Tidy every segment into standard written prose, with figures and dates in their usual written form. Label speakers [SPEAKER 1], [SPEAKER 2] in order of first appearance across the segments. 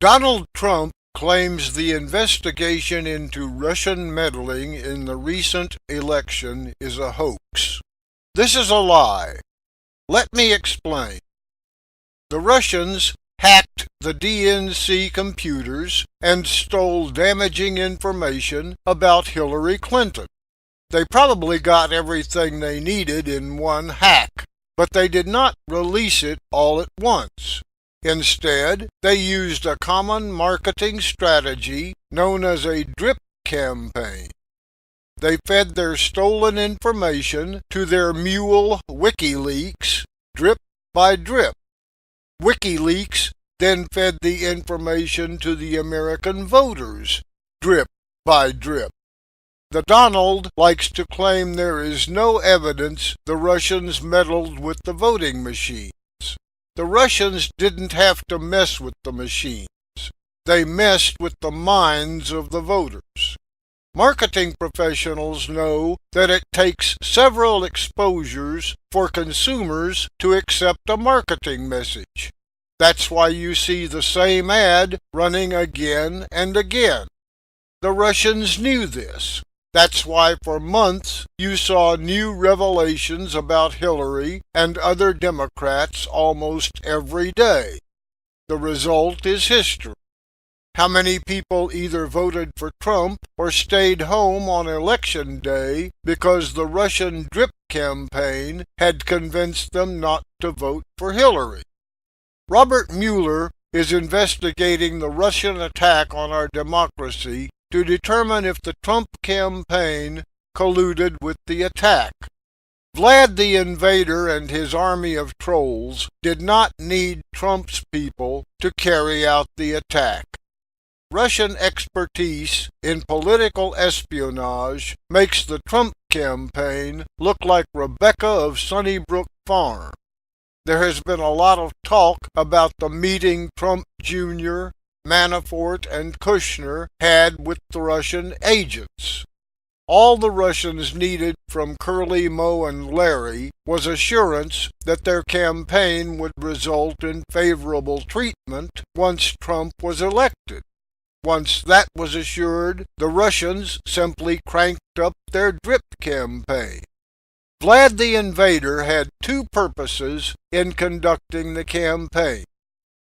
[SPEAKER 1] Donald Trump claims the investigation into Russian meddling in the recent election is a hoax. This is a lie. Let me explain. The Russians hacked the DNC computers and stole damaging information about Hillary Clinton. They probably got everything they needed in one hack, but they did not release it all at once. Instead, they used a common marketing strategy known as a drip campaign. They fed their stolen information to their mule WikiLeaks drip by drip. WikiLeaks then fed the information to the American voters drip by drip. The Donald likes to claim there is no evidence the Russians meddled with the voting machines. The Russians didn't have to mess with the machines. They messed with the minds of the voters. Marketing professionals know that it takes several exposures for consumers to accept a marketing message. That's why you see the same ad running again and again. The Russians knew this. That's why for months you saw new revelations about Hillary and other Democrats almost every day. The result is history. How many people either voted for Trump or stayed home on election day because the Russian drip campaign had convinced them not to vote for Hillary? Robert Mueller is investigating the Russian attack on our democracy to determine if the Trump campaign colluded with the attack. Vlad the Invader and his army of trolls did not need Trump's people to carry out the attack. Russian expertise in political espionage makes the Trump campaign look like Rebecca of Sunnybrook Farm. There has been a lot of talk about the meeting Trump Jr., Manafort, and Kushner had with the Russian agents. All the Russians needed from Curly, Moe, and Larry was assurance that their campaign would result in favorable treatment once Trump was elected. Once that was assured, the Russians simply cranked up their drip campaign. Vlad the Invader had two purposes in conducting the campaign.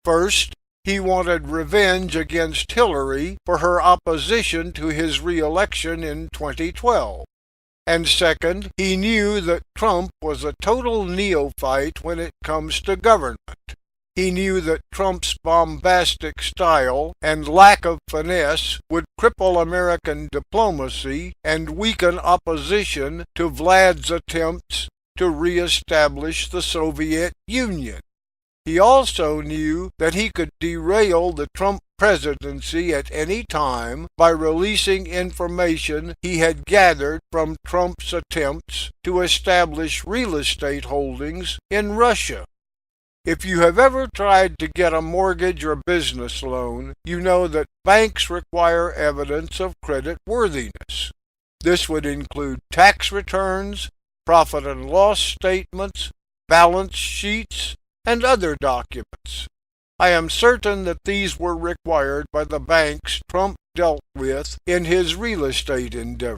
[SPEAKER 1] First, he wanted revenge against Hillary for her opposition to his re-election in 2012. And second, he knew that Trump was a total neophyte when it comes to government. He knew that Trump's bombastic style and lack of finesse would cripple American diplomacy and weaken opposition to Vlad's attempts to re-establish the Soviet Union. He also knew that he could derail the Trump presidency at any time by releasing information he had gathered from Trump's attempts to establish real estate holdings in Russia. If you have ever tried to get a mortgage or business loan, you know that banks require evidence of credit worthiness. This would include tax returns, profit and loss statements, balance sheets, and other documents. I am certain that these were required by the banks Trump dealt with in his real estate endeavors.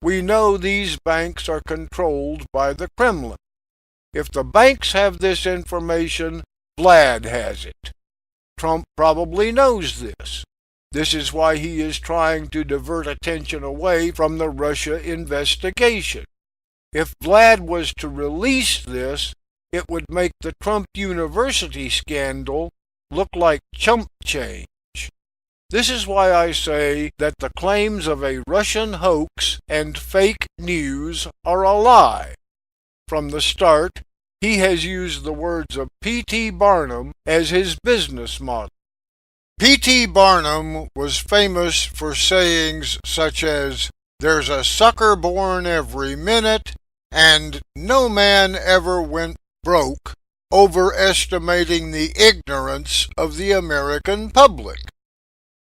[SPEAKER 1] We know these banks are controlled by the Kremlin. If the banks have this information, Vlad has it. Trump probably knows this. This is why he is trying to divert attention away from the Russia investigation. If Vlad was to release this, it would make the Trump University scandal look like chump change. This is why I say that the claims of a Russian hoax and fake news are a lie. From the start, he has used the words of P.T. Barnum as his business model. P.T. Barnum was famous for sayings such as, "There's a sucker born every minute," and "No man ever went broke," overestimating the ignorance of the American public.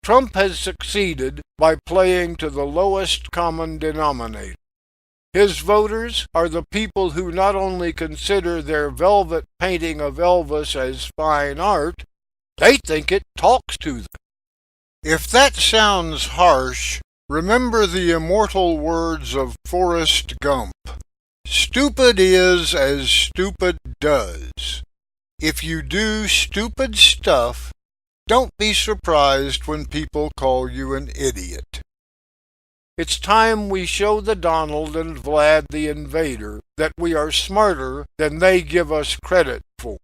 [SPEAKER 1] Trump has succeeded by playing to the lowest common denominator. His voters are the people who not only consider their velvet painting of Elvis as fine art, they think it talks to them. If that sounds harsh, remember the immortal words of Forrest Gump. Stupid is as stupid does. If you do stupid stuff, don't be surprised when people call you an idiot. It's time we show the Donald and Vlad the Invader that we are smarter than they give us credit for.